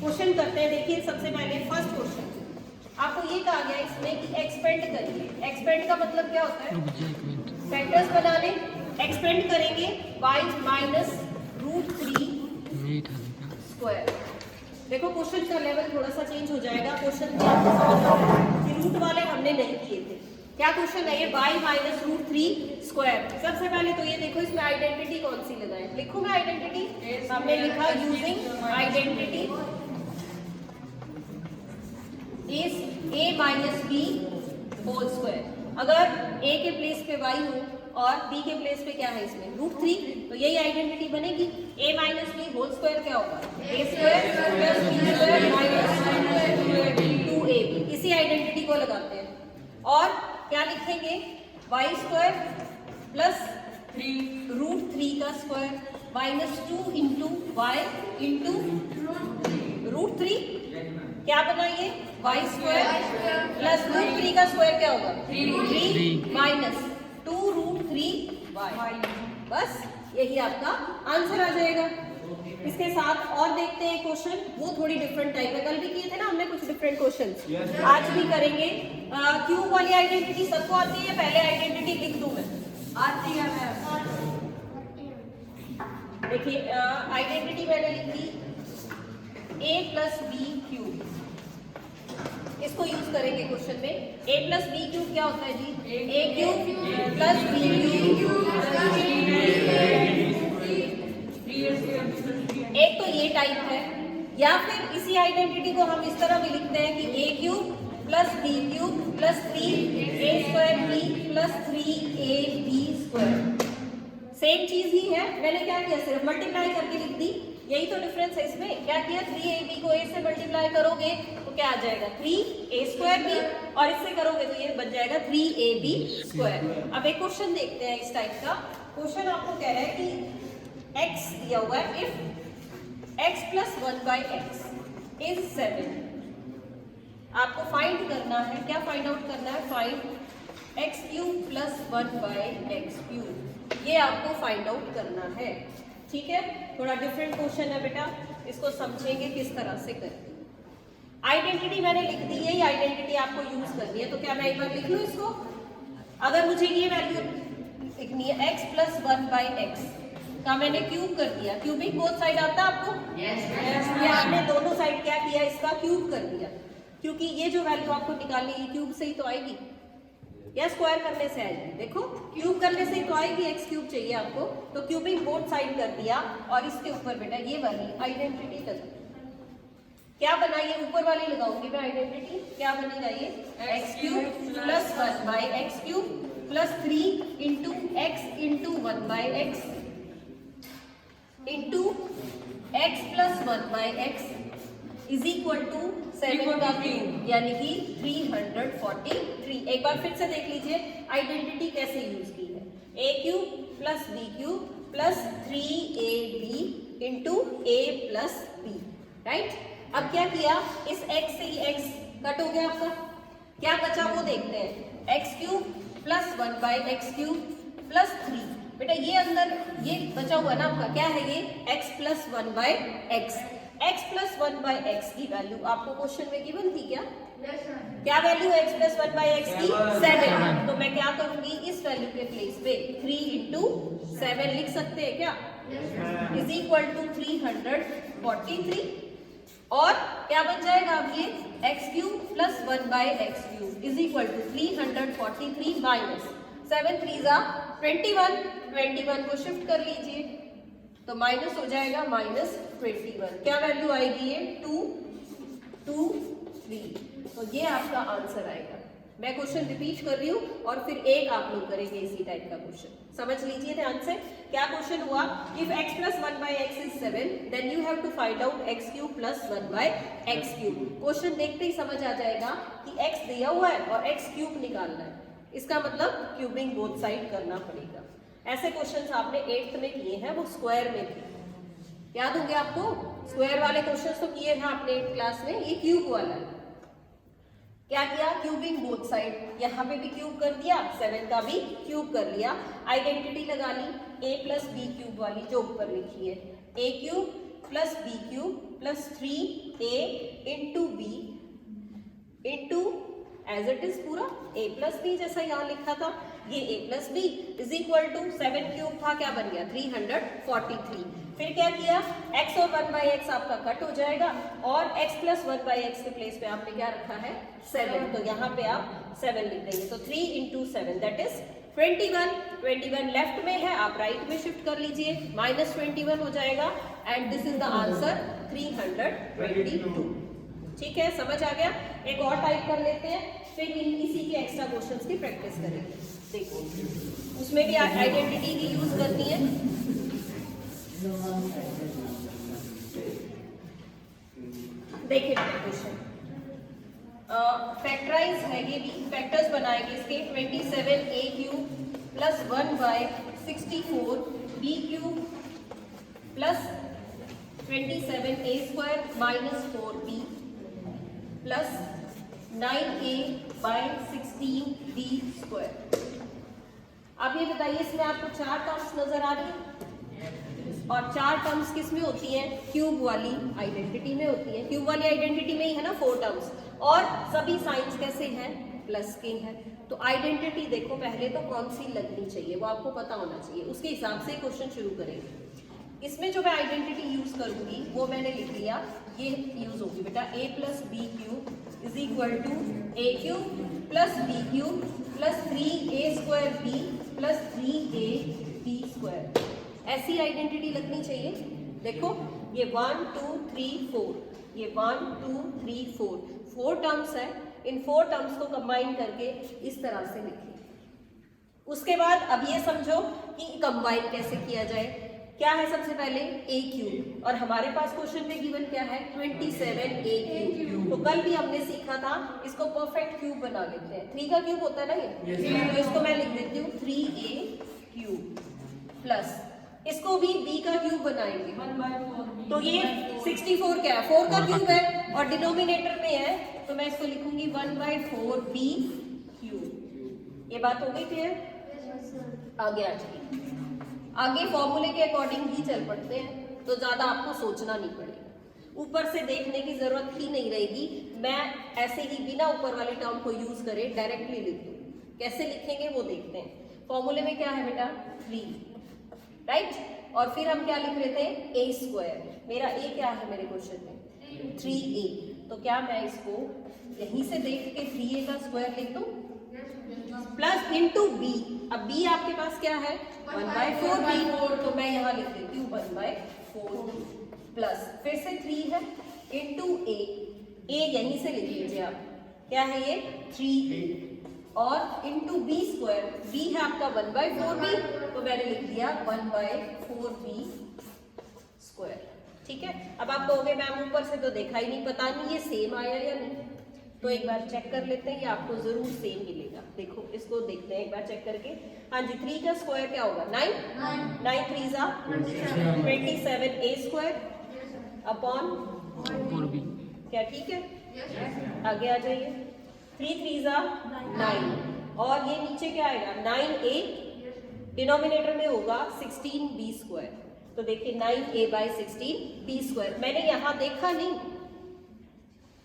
Question करते हैं। देखिए सबसे पहले फर्स्ट क्वेश्चन आपको ये कहा गया इसमें कि एक्सपेंड करिए। एक्सपेंड का मतलब क्या होता है? फैक्टर्स बनाने। एक्सपेंड करेंगे y माइनस √3 स्क्वायर। देखो क्वेश्चन का लेवल थोड़ा सा चेंज हो जाएगा। क्वेश्चन भी आपको समझ आ रहा है कि रूट वाले हमने नहीं किए थे। क्या क्वेश्चन है ये? y minus √3 square. सबसे पहले तो ये देखो इसमें आइडेंटिटी कौन सी लगाए। लिखूं मैं आइडेंटिटी? हमने लिखा using identity is a minus B whole square. अगर a के प्लेस पे y हो और b के प्लेस पे क्या है इसमें √3, तो यही आइडेंटिटी बनेगी। a minus B whole square क्या होगा? a square plus b square minus 2ab। इसी आइडेंटिटी को लगाते हैं और क्या लिखेंगे? y स्क्वायर प्लस √3 का square minus 2 into Y into √3। क्या बनाइए? y स्क्वायर प्लस √3 का स्क्वायर क्या होगा? 3 माइनस 2√3y। बस यही आपका आंसर आ जाएगा। इसके साथ और देखते हैं क्वेश्चन, वो थोड़ी डिफरेंट टाइप है। कल भी किए थे ना हमने कुछ डिफरेंट क्वेश्चन, आज भी करेंगे। क्यूब वाली आइडेंटिटी सबको आती है? पहले आइडेंटिटी लिख दूं मैं? आती है मैम। देखिए आइडेंटिटी मैंने लिख दी a प्लस बी क्यूब। इसको यूज करेंगे क्वेश्चन में। a प्लस बी क्यूब क्या होता है जी? a cube plus B cube. एक तो ये टाइप है, या फिर इसी आइडेंटिटी को हम इस तरह भी लिखते हैं कि a cube plus B cube plus 3a square b plus 3ab square. Same चीज ही है। मैंने क्या किया? सिर्फ मल्टीप्लाई करके लिख दी। यही तो डिफरेंस है इसमें। क्या किया? 3ab को a से मल्टीप्लाई करोगे तो क्या आ जाएगा? 3a स्क्वायर b, और इससे करोगे तो ये बन जाएगा 3ab स्क्वायर। अब एक क्वेश्चन देखते हैं इस टाइप का। क्वेश्चन आपको कह रहा है कि x दिया हुआ है, if x plus 1/x is 7। आपको फाइंड करना है, क्या फाइंड आउट करना है? Find x cube plus 1/x cube. ये आपको फाइंड आउट करना है। ठीक है, थोड़ा डिफरेंट क्वेश्चन है बेटा, इसको समझेंगे किस तरह से करते। आइडेंटिटी मैंने लिख दी, यही आइडेंटिटी आपको यूज करनी है। तो क्या मैं एक बार लिख लूं इसको? अगर मुझे ये वैल्यू लिखनी है x प्लस 1/x का, मैंने क्यूब कर दिया। क्यूबिंग बोथ साइड आता है आपको? यस। ये आपने दोनों साइड क्या किया? इसका क्यूब कर दिया, क्योंकि ये जो वैल्यू आपको निकालनी है क्यूब से ही तो आएगी या स्क्वायर करने से आएगी? देखो क्यूब करने से तो आएगी, x क्यूब चाहिए आपको, तो क्यूबिंग बोथ साइड कर दिया और इसके ऊपर बेटा ये वाली आइडेंटिटी लगा। क्या बनाइए? ऊपर वाली लगाऊंगी मैं आइडेंटिटी। क्या बनेगा ये? x cube plus 1/x cube plus 3 into x into 1/x into x plus 1/x is equal to 7 का क्यूब, यानी कि 343। एक बार फिर से देख लीजिए आइडेंटिटी कैसे यूज की है। a cube plus b cube plus 3ab into a plus b, right. अब क्या किया? इस x से ही x कट हो गया आपका, क्या बचा वो देखते हैं। x cube plus 1/x cube plus 3। बेटा ये अंदर ये बचा हुआ ना आपका, क्या है ये? x plus 1/x। x plus 1/x की वैल्यू आपको क्वेश्चन में गिवन थी क्या? क्या वैल्यू है x प्लस 1/x की? 7। तो मैं क्या करूंगी? इस वैल्यू के प्लेस पे 3 इंटू 7 लिख सकते हैं क्या? Is equal to 343। और क्या बन जाएगा अब ये? x cube plus 1/x cube is equal to 343 minus 7 3 21 को शिफ्ट कर लीजिए तो माइनस हो जाएगा -21। क्या वैल्यू आएगी ये? 2 2 3। तो ये आपका आंसर आएगा। मैं क्वेश्चन रिपीट कर रही हूँ और फिर एक आप लोग करेंगे इसी टाइप का क्वेश्चन। समझ लीजिए ध्यान से। क्या क्वेश्चन हुआ? If x plus 1/x is 7 then you have to find out x cube plus 1/x cube. Question देखते ही समझ आ जाएगा कि x दिया हुआ है और x क्यूब निकालना है। इसका मतलब क्यूबिंग बोथ साइड करना पड़ेगा। ऐसे क्वेश्चंस आपने 8th में किए हैं, वो स्क्वायर में थे, याद होंगे आपको। स्क्वायर वाले क्वेश्चंस तो किए हैं आपने 8th क्लास में। ये क्यूब वाला है। क्या किया? Cubing both side. यहाँ पे भी क्यूब कर दिया, 7 का भी क्यूब कर लिया। आइडेंटिटी लगा ली a प्लस बी क्यूब वाली जो ऊपर लिखी है। a cube plus B cube plus 3a into B into as it is पूरा a प्लस बी जैसा यहाँ लिखा था, ये a plus B is equal to 7 cube था, क्या बन गया 343। फिर क्या किया, x और 1/x आपका कट हो जाएगा और x प्लस 1/x के प्लेस पे आपने क्या रखा है 7, तो यहाँ पे आप 7 लिख देंगे, तो 3 इंटू 7 दैट इज 21 लेफ्ट में है, आप राइट में शिफ्ट कर लीजिए, -21 हो जाएगा and this is the answer 322। ठीक है, समझ आ गया। एक और टाइप कर लेते हैं, फिर इसी के एक्स्ट्रा क्वेश्चंस की प्रैक्टिस करेंगे। देखो उसमें भी आइडेंटिटी की यूज करनी है। देखिए क्वेश्चन फैक्टराइज है, ये भी फैक्टर्स बनाएंगे इसके 27a cube plus 1/64 b cube plus 27a square minus 4b plus 9a/16 b square. अब ये बताइए इसमें आपको 4 टर्म्स नजर आ रही है और 4 टर्म्स किस में होती हैं, क्यूब वाली आइडेंटिटी में होती है। क्यूब वाली आइडेंटिटी में ही है ना 4 टर्म्स, और सभी साइंस कैसे हैं, प्लस के हैं। तो आइडेंटिटी देखो पहले तो कौन सी लगनी चाहिए वो आपको पता होना चाहिए, उसके हिसाब से क्वेश्चन शुरू करेंगे। इसमें जो मैं आइडेंटिटी यूज करूंगी वो मैंने लिख लिया, ये यूज होगी बेटा a plus B cube is equal to a cube plus B cube plus 3a square b plus 3a b square. ऐसी आइडेंटिटी लगनी चाहिए। देखो ये 1 2 3 4, ये 1 2 3 4 टर्म्स है, इन 4 टर्म्स को कंबाइन करके इस तरह से लिखिए। उसके बाद अब ये समझो कि कंबाइन कैसे किया जाए। क्या है सबसे पहले a क्यूब, और हमारे पास क्वेश्चन में गिवन क्या है 27a क्यूब। तो कल भी हमने सीखा था, इसको परफेक्ट क्यूब बना लेते हैं। 3 का क्यूब होता है ना ये, तो इसको मैं लिख देती हूँ 3a क्यूब प्लस इसको भी b का क्यूब बनाएंगे, 1/4। तो ये 64 क्या है 4 का क्यूब है और डिनोमिनेटर में है, तो मैं इसको लिखूंगी 1/4b क्यूब। ये बात हो गई क्लियर? आगे आ जाइए, आगे फॉर्मूले के अकॉर्डिंग ही चल पड़ते हैं, तो ज्यादा आपको सोचना नहीं पड़ेगा, ऊपर से देखने की जरूरत ही नहीं रहेगी। मैं ऐसे ही बिना ऊपर वाले टर्म को यूज करे डायरेक्टली लिख दूँ, कैसे लिखेंगे वो देखते हैं। फॉर्मूले में क्या है बेटा 3, राइट, और फिर हम क्या लिख रहे थे a स्क्वायर। मेरा a क्या है मेरे क्वेश्चन में 3a, तो क्या मैं इसको यहीं से देख के 3a का स्क्वायर लिख दूं प्लस इंटू b। अब b आपके पास क्या है 1/4b, तो मैं यहाँ लिख देती हूँ 1/4b प्लस फिर से 3 है इंटू a यहीं से लिख लीजिए आप, क्या है ये 3a और इंटू b स्क्वायर, b है आपका 1/4b, तो मैंने लिख दिया 1/4b स्क्वायर। ठीक है, अब आप कहोगे मैम ऊपर से तो देखा ही नहीं, पता नहीं ये सेम आया या नहीं, तो एक बार चेक कर लेते हैं, ये आपको जरूर सेम मिलेगा। देखो इसको देखते हैं एक बार चेक करके। हाँ जी, 3 का स्क्वायर क्या होगा 9, 9 3 27a स्क्वायर अपॉन 4b, क्या ठीक है? आगे आ जाइए, 3 3 9 और ये नीचे क्या आएगा 9a, डिनोमिनेटर में होगा 16b स्क्वायर, तो देखिए 9a/16b स्क्वायर। मैंने यहाँ देखा नहीं,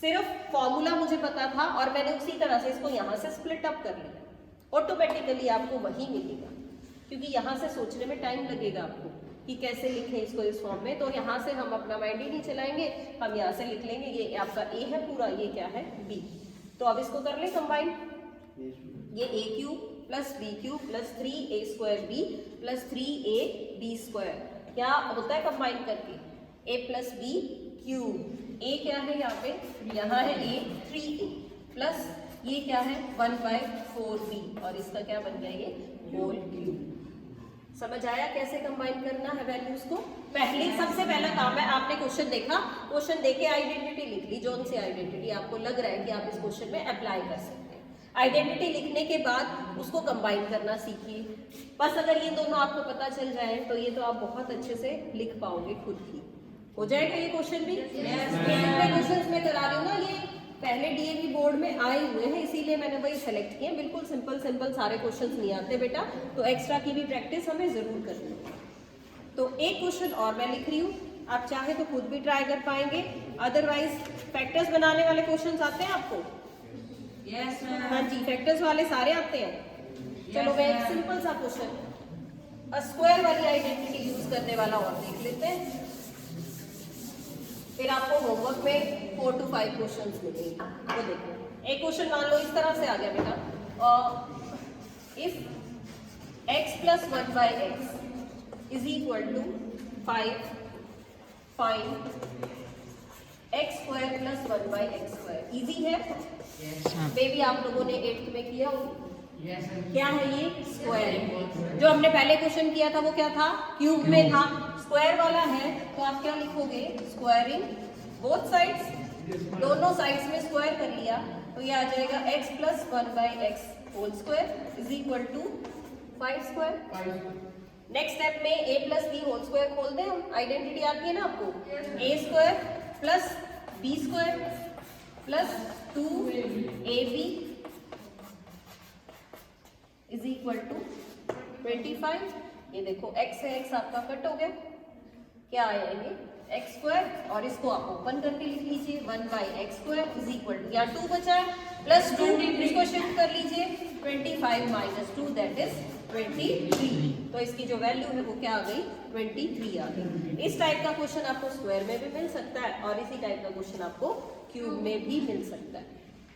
सिर्फ फॉर्मूला मुझे पता था और मैंने उसी तरह से इसको यहाँ से स्प्लिट अप कर लिया, ऑटोमेटिकली आपको वही मिलेगा, क्योंकि यहाँ से सोचने में टाइम लगेगा आपको कि कैसे लिखें इसको इस फॉर्म में। तो यहाँ से हम अपना माइंड ही नहीं चलाएंगे, हम यहाँ से लिख लेंगे ये आपका a है पूरा, ये क्या है b। तो अब इसको कर ले कंबाइन, ये a cube plus b cube plus 3a square b plus 3ab square क्या होता है कंबाइन करके a plus b cube. a क्या है यहाँ पे, यहाँ है a 3a प्लस ये क्या है 1/4b और इसका क्या बन गया ये होल क्यूब। समझ आया कैसे कंबाइन करना है वैल्यूज को? पहले सबसे पहला काम है, आपने क्वेश्चन देखा, क्वेश्चन देके आइडेंटिटी लिख ली, जोन सी आइडेंटिटी आपको लग रहा है कि आप इस क्वेश्चन में अप्लाई कर सकते हैं। आइडेंटिटी लिखने के बाद उसको कंबाइन करना सीखिए। बस अगर ये दोनों आपको पता चल जाए तो ये तो आप बहुत अच्छे से लिख पाओगे खुद ही। हो जाएगा ये क्वेश्चन भी? क्वेश्चन में करा रही हूँ ना, ये पहले डीएवी बोर्ड में आए हुए हैं, इसीलिए मैंने वही सेलेक्ट किए। बिल्कुल सिंपल सिंपल सारे क्वेश्चंस नहीं आते बेटा, तो एक्स्ट्रा की भी प्रैक्टिस हमें जरूर करनी है। तो एक क्वेश्चन और मैं लिख रही हूँ, आप चाहे तो खुद भी ट्राई कर पाएंगे, अदरवाइज फैक्टर्स बनाने वाले क्वेश्चंस आते हैं आपको? यस हाँ जी, फैक्टर्स वाले सारे आते हैं। चलो मैं एक सिंपल सा क्वेश्चन स्क्वायर वाली आइडेंटिटी यूज करने वाला और देख लेते हैं, फिर आपको होमवर्क में 4 to 5 क्वेश्चंस मिलेंगे। वो देखो, एक क्वेश्चन मान लो इस तरह से आ गया बेटा, if x plus 1 by x is equal to 5, find x square plus 1 by x square। Easy है बेबी, आप लोगों ने 8th में किया होगा। क्या है ये? स्क्वायर। जो हमने पहले क्वेश्चन किया था वो क्या था? क्यूब में था। स्क्वायर वाला है तो आप क्या लिखोगे? स्क्वायरिंग बोथ साइड्स, दोनों साइड्स में स्क्वायर कर लिया तो ये आ जाएगा x plus 1 by x whole square is equal to 5 square. Next step में a plus B whole square खोल दें हम, आइडेंटिटी आती है ना आपको, a square plus B square plus 2ab is equal to 25। ये देखो x है, x आपका कट हो गया, क्या आया ये? x स्क्वायर, और इसको आप ओपन करके लिख लीजिए 1 by X square is equal to, यहाँ 2 बचा है प्लस 2, इसको शिफ्ट कर लीजिए 25 माइनस 2 दैट इज 23। तो इसकी जो वैल्यू है वो क्या आ गई? 23 आ गई। इस टाइप का क्वेश्चन आपको स्क्वायर में भी मिल सकता है और इसी टाइप का क्वेश्चन आपको क्यूब में भी मिल सकता है।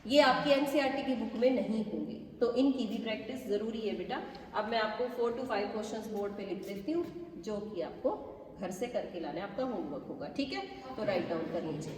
ये आपकी एनसीईआरटी की बुक में नहीं होंगे, तो इनकी भी प्रैक्टिस जरूरी है बेटा। अब मैं आपको 4 to 5 क्वेश्चंस बोर्ड पे लिख देती हूँ जो कि आपको घर से करके लाना है, आपका होमवर्क होगा, ठीक है? तो राइट डाउन कर लीजिए।